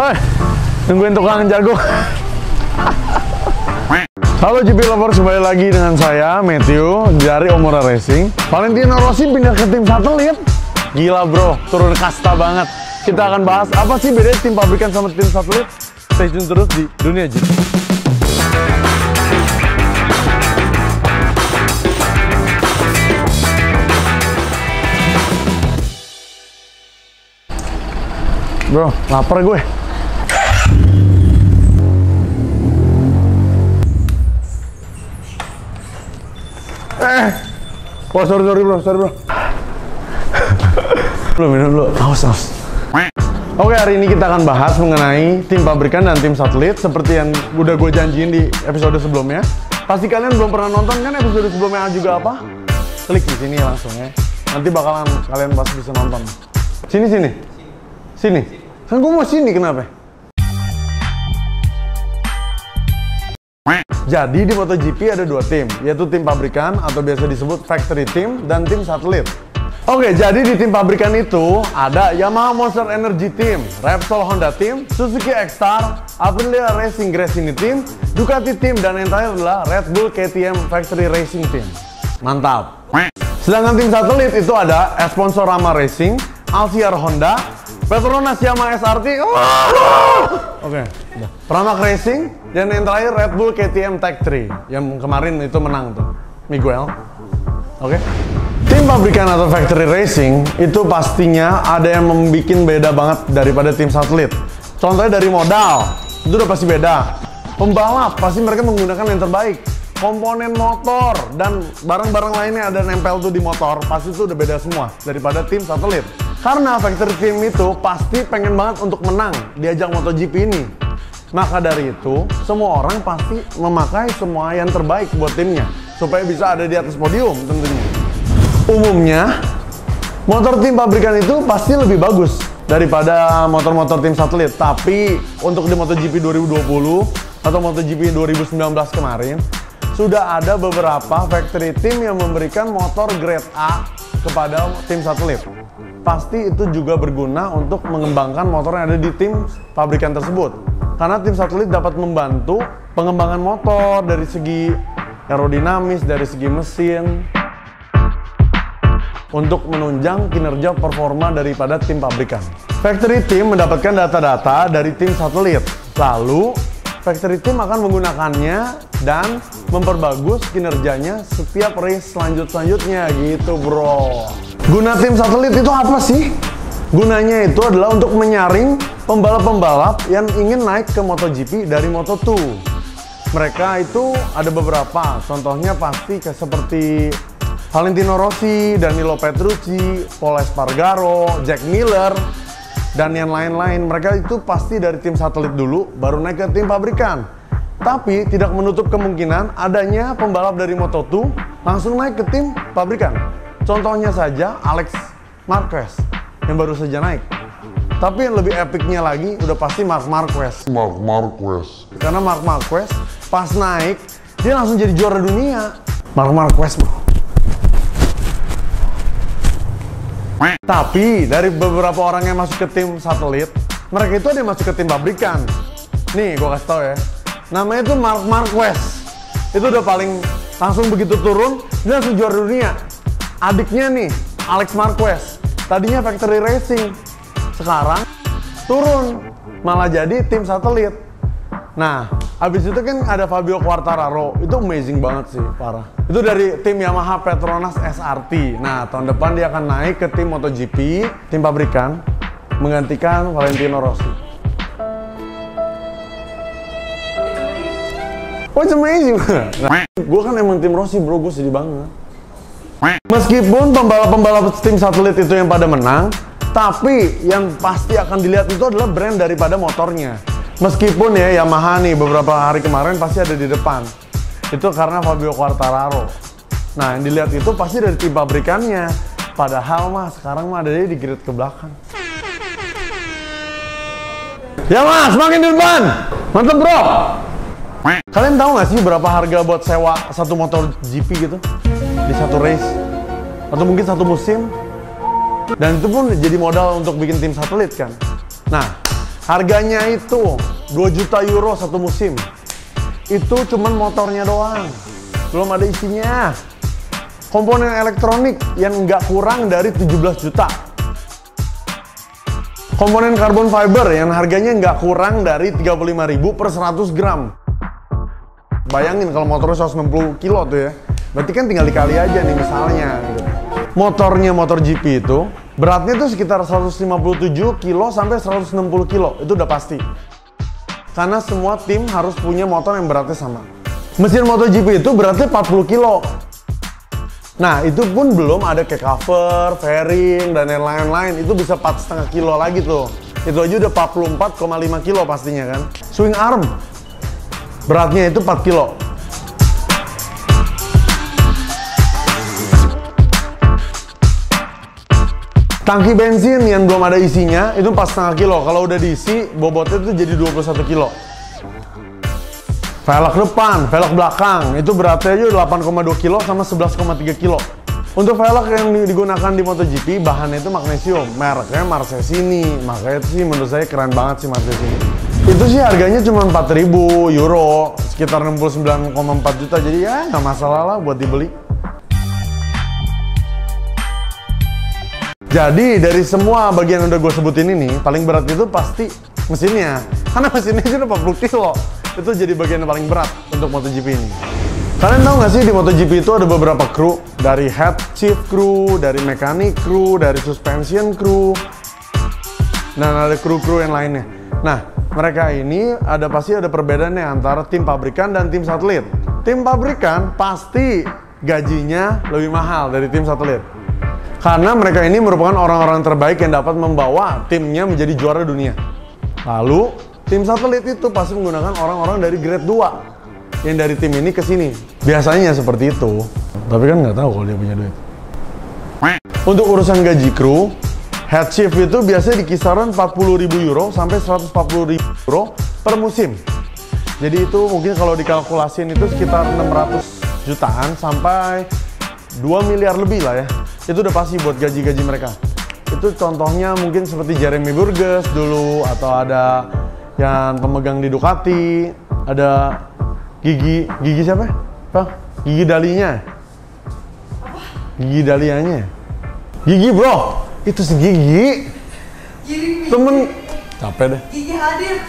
Hai, nungguin tukang jago. Halo GP lovers, kembali lagi dengan saya Matthew dari Omura Racing. Valentino Rossi pindah ke tim satelit. Gila bro, turun kasta banget. Kita akan bahas apa sih beda tim pabrikan sama tim satelit. Stay tune terus di Dunia GP. Bro, lapar gue. Oh sorry bro. Minum dulu. Haus. Oke, hari ini kita akan bahas mengenai tim pabrikan dan tim satelit seperti yang udah gue janjiin di episode sebelumnya. Pasti kalian belum pernah nonton kan episode sebelumnya juga apa? Klik di sini langsung ya. Nanti bakalan kalian pasti bisa nonton. Sini. Kan gue mau sini, kenapa? Jadi di MotoGP ada dua tim, yaitu tim pabrikan atau biasa disebut factory team dan tim satelit. Oke, jadi di tim pabrikan itu ada Yamaha Monster Energy Team, Repsol Honda Team, Suzuki X-Star, Aprilia Racing Gresini Team, Ducati Team, dan yang terakhir adalah Red Bull KTM Factory Racing Team. Mantap. Sedangkan tim satelit itu ada Sponsorama Racing, Alciar Honda, Petronas Yamaha SRT, Oke, Pramac Racing, dan yang terakhir Red Bull KTM Tech 3 yang kemarin itu menang tuh, Miguel. Oke. Tim pabrikan atau factory racing itu pastinya ada yang membuat beda banget daripada tim satelit. Contohnya dari modal, itu udah pasti beda. Pembalap pasti mereka menggunakan yang terbaik. Komponen motor dan barang-barang lainnya ada nempel tuh di motor, pasti itu udah beda semua daripada tim satelit. Karena factory team itu pasti pengen banget untuk menang di ajang MotoGP ini. Maka dari itu, semua orang pasti memakai semua yang terbaik buat timnya supaya bisa ada di atas podium tentunya. Umumnya, motor tim pabrikan itu pasti lebih bagus daripada motor-motor tim satelit. Tapi untuk di MotoGP 2020 atau MotoGP 2019 kemarin, sudah ada beberapa factory team yang memberikan motor grade A kepada tim satelit. Pasti itu juga berguna untuk mengembangkan motor yang ada di tim pabrikan tersebut. Karena tim satelit dapat membantu pengembangan motor dari segi aerodinamis, dari segi mesin, untuk menunjang kinerja performa daripada tim pabrikan. Factory team mendapatkan data-data dari tim satelit. Lalu, factory team akan menggunakannya dan memperbagus kinerjanya setiap race selanjutnya gitu bro. Guna tim satelit itu apa sih? Gunanya itu adalah untuk menyaring pembalap-pembalap yang ingin naik ke MotoGP dari Moto2. Mereka itu ada beberapa, contohnya pasti seperti Valentino Rossi, Danilo Petrucci, Pol Espargaro, Jack Miller, dan yang lain-lain. Mereka itu pasti dari tim satelit dulu, baru naik ke tim pabrikan. Tapi tidak menutup kemungkinan adanya pembalap dari Moto2 langsung naik ke tim pabrikan. Contohnya saja Alex Marquez yang baru saja naik. Tapi yang lebih epicnya lagi udah pasti Marc Marquez. Karena Marc Marquez pas naik dia langsung jadi juara dunia. Marc Marquez bro. Tapi dari beberapa orang yang masuk ke tim satelit, mereka itu ada yang masuk ke tim pabrikan. Nih gua kasih tau ya. Namanya itu Marc Marquez. Itu udah paling langsung begitu turun dia langsung juara dunia. Adiknya nih, Alex Marquez, tadinya factory racing, sekarang turun, malah jadi tim satelit. Nah, abis itu kan ada Fabio Quartararo, itu amazing banget sih, parah. Itu dari tim Yamaha Petronas SRT. Nah, tahun depan dia akan naik ke tim MotoGP, tim pabrikan, menggantikan Valentino Rossi. Oh, it's amazing. Nah, gue kan emang tim Rossi bro, gue sedih banget. Meskipun pembalap-pembalap tim satelit itu yang pada menang, tapi yang pasti akan dilihat itu adalah brand daripada motornya. Meskipun ya Yamaha nih beberapa hari kemarin pasti ada di depan. Itu karena Fabio Quartararo. Nah yang dilihat itu pasti dari tim pabrikannya. Padahal mah sekarang mah ada di grid ke belakang. Ya mas, semakin di depan. Mantep bro. Kalian tahu nggak sih berapa harga buat sewa satu motor GP gitu? Di satu race atau mungkin satu musim, dan itu pun jadi modal untuk bikin tim satelit kan. Nah Harganya itu 2 juta euro satu musim. Itu cuman motornya doang, belum ada isinya. Komponen elektronik yang nggak kurang dari 17 juta. Komponen carbon fiber yang harganya nggak kurang dari 35.000 per 100 gram. Bayangin kalau motornya 160 kilo tuh ya. Berarti kan tinggal dikali aja nih misalnya. Motornya motor GP itu beratnya tuh sekitar 157 kilo sampai 160 kilo. Itu udah pasti. Karena semua tim harus punya motor yang beratnya sama. Mesin MotoGP itu beratnya 40 kilo. Nah, itu pun belum ada kayak cover, fairing, dan yang lain-lain. Itu bisa 4,5 kilo lagi tuh. Itu aja udah 44,5 kilo pastinya kan. Swing arm, beratnya itu 4 kilo. Tangki bensin yang belum ada isinya itu 4,5 kilo. Kalau udah diisi, bobotnya itu jadi 21 kilo. Velg depan, velg belakang, itu beratnya aja 8,2 kilo sama 11,3 kilo. Untuk velg yang digunakan di MotoGP, bahannya itu magnesium. Mereknya Marchesini. Makanya itu sih menurut saya keren banget sih Marchesini. Itu sih harganya cuma 4.000 euro, sekitar 69,4 juta. Jadi ya nggak masalah lah buat dibeli. Jadi dari semua bagian yang udah gue sebutin ini, paling berat itu pasti mesinnya. Karena mesinnya itu udah 40 kilo. Itu jadi bagian yang paling berat untuk MotoGP ini. Kalian tahu nggak sih di MotoGP itu ada beberapa kru? Dari head chief crew, dari mechanic crew, dari suspension crew, dan ada kru-kru yang lainnya. Nah, mereka ini pasti ada perbedaannya antara tim pabrikan dan tim satelit. Tim pabrikan pasti gajinya lebih mahal dari tim satelit. Karena mereka ini merupakan orang-orang terbaik yang dapat membawa timnya menjadi juara dunia. Lalu, tim satelit itu pasti menggunakan orang-orang dari grade 2 yang dari tim ini ke sini. Biasanya seperti itu. Tapi kan nggak tahu kalau dia punya duit. Untuk urusan gaji kru, head chief itu biasanya di kisaran 40.000 euro sampai 140.000 euro per musim. Jadi itu mungkin kalau dikalkulasin itu sekitar 600 jutaan sampai 2 miliar lebih lah ya. Itu udah pasti buat gaji-gaji mereka. Itu contohnya mungkin seperti Jeremy Burgess dulu, atau ada yang pemegang di Ducati, ada Gigi siapa? Apa? Gigi Dalinya. Gigi Dalianya. Gigi bro, itu si Gigi. Temen. Capek deh. Gigi hadir.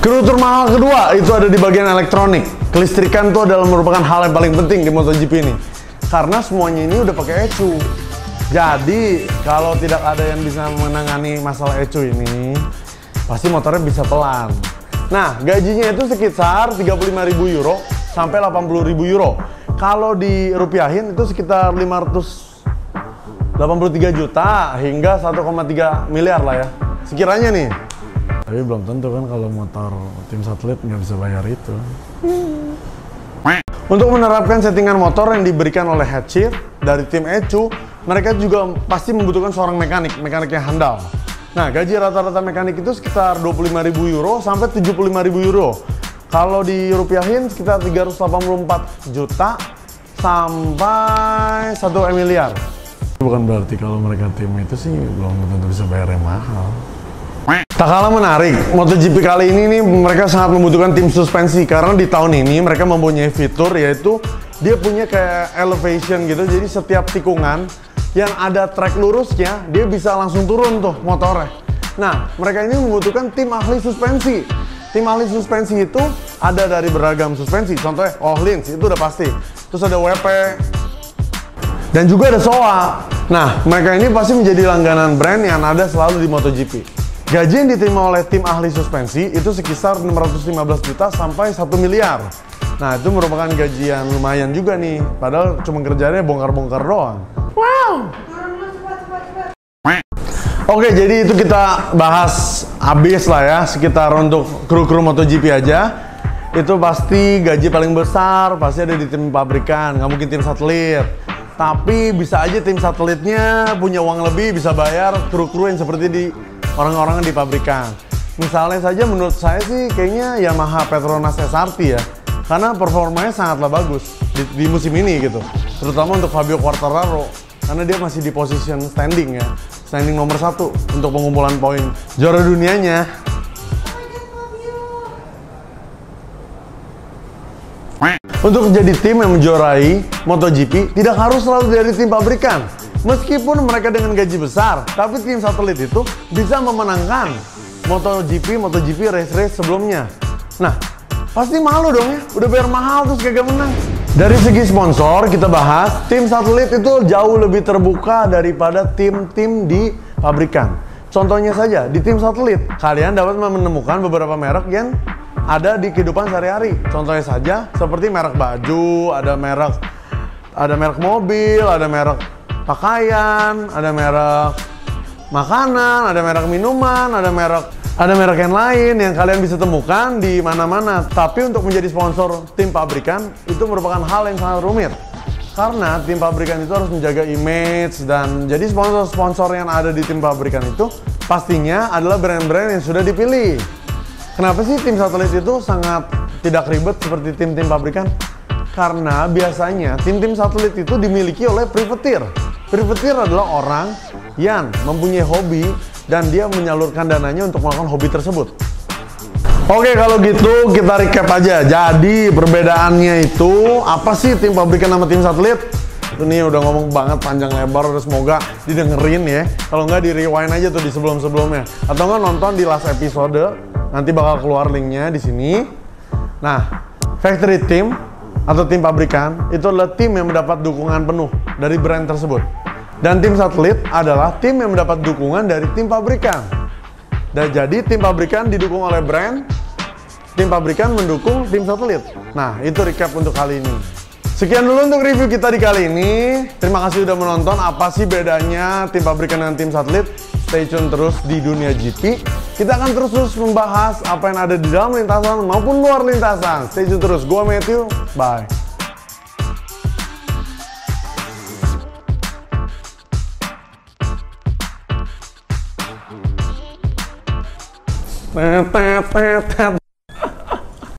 Kru termahal kedua itu ada di bagian elektronik. Kelistrikan itu adalah merupakan hal yang paling penting di MotoGP ini. Karena semuanya ini udah pakai ECU. Jadi, kalau tidak ada yang bisa menangani masalah ECU ini, pasti motornya bisa pelan. Nah, gajinya itu sekitar 35.000 euro sampai 80.000 euro. Kalau dirupiahin itu sekitar 583 juta hingga 1,3 miliar lah ya. Sekiranya nih. Tapi belum tentu kan kalau motor tim satelit nggak bisa bayar itu. Untuk menerapkan settingan motor yang diberikan oleh head chief dari tim ECU, mereka juga pasti membutuhkan seorang mekanik yang handal. Nah, gaji rata-rata mekanik itu sekitar 25.000 euro sampai 75.000 euro. Kalau dirupiahin sekitar 384 juta sampai 1 miliar. Bukan berarti kalau mereka tim itu sih belum tentu bisa bayar yang mahal. Tak kalah menarik, MotoGP kali ini nih mereka sangat membutuhkan tim suspensi karena di tahun ini mereka mempunyai fitur yaitu dia punya kayak elevation gitu, jadi setiap tikungan yang ada trek lurusnya dia bisa langsung turun tuh motornya. Nah, mereka ini membutuhkan tim ahli suspensi. Tim ahli suspensi itu ada dari beragam suspensi, contohnya Öhlins itu udah pasti. Terus ada WP dan juga ada Showa. Nah, mereka ini pasti menjadi langganan brand yang ada selalu di MotoGP. Gaji yang diterima oleh tim ahli suspensi itu sekitar 615 juta sampai 1 miliar. Nah, itu merupakan gaji yang lumayan juga nih. Padahal cuma kerjanya bongkar-bongkar doang. Wow! Oke, jadi itu kita bahas habis lah ya. Sekitar untuk kru-kru MotoGP aja. Itu pasti gaji paling besar, pasti ada di tim pabrikan. Nggak mungkin tim satelit. Tapi bisa aja tim satelitnya punya uang lebih, bisa bayar kru-kru yang seperti di orang-orang di pabrikan. Misalnya saja menurut saya sih kayaknya Yamaha Petronas SRT ya. Karena performanya sangatlah bagus di musim ini gitu. Terutama untuk Fabio Quartararo. Karena dia masih di position standing ya. standing nomor 1 untuk pengumpulan poin juara dunianya. Untuk menjadi tim yang menjuarai MotoGP tidak harus selalu dari tim pabrikan. Meskipun mereka dengan gaji besar, tapi tim satelit itu bisa memenangkan MotoGP race-race sebelumnya. Nah, pasti malu dong ya, udah bayar mahal terus kagak menang. Dari segi sponsor kita bahas, tim satelit itu jauh lebih terbuka daripada tim-tim di pabrikan. Contohnya saja, di tim satelit, kalian dapat menemukan beberapa merek yang ada di kehidupan sehari-hari. Contohnya saja, seperti merek baju, ada merek mobil, ada merek pakaian, ada merek makanan, ada merek minuman, ada merek yang lain yang kalian bisa temukan di mana-mana. Tapi untuk menjadi sponsor tim pabrikan itu merupakan hal yang sangat rumit. Karena tim pabrikan itu harus menjaga image, dan jadi sponsor-sponsor yang ada di tim pabrikan itu pastinya adalah brand-brand yang sudah dipilih. Kenapa sih tim satelit itu sangat tidak ribet seperti tim-tim pabrikan? Karena biasanya tim-tim satelit itu dimiliki oleh privateer. Privateer adalah orang yang mempunyai hobi dan dia menyalurkan dananya untuk melakukan hobi tersebut. Oke, kalau gitu kita recap aja. Jadi perbedaannya itu apa sih tim pabrikan sama tim satelit? Ini udah ngomong banget panjang lebar, semoga didengerin ya. Kalau nggak di rewind aja tuh di sebelum-sebelumnya. Atau nggak nonton di last episode, nanti bakal keluar linknya di sini. Nah, factory team atau tim pabrikan itu adalah tim yang mendapat dukungan penuh dari brand tersebut. Dan tim satelit adalah tim yang mendapat dukungan dari tim pabrikan. Dan jadi tim pabrikan didukung oleh brand, tim pabrikan mendukung tim satelit. Nah, itu recap untuk kali ini. Sekian dulu untuk review kita di kali ini. Terima kasih sudah menonton. Apa sih bedanya tim pabrikan dan tim satelit? Stay tune terus di Dunia GP. Kita akan terus membahas apa yang ada di dalam lintasan maupun luar lintasan. Stay tune terus. Gua Matthew. Bye. Tet, tet, tet, tet.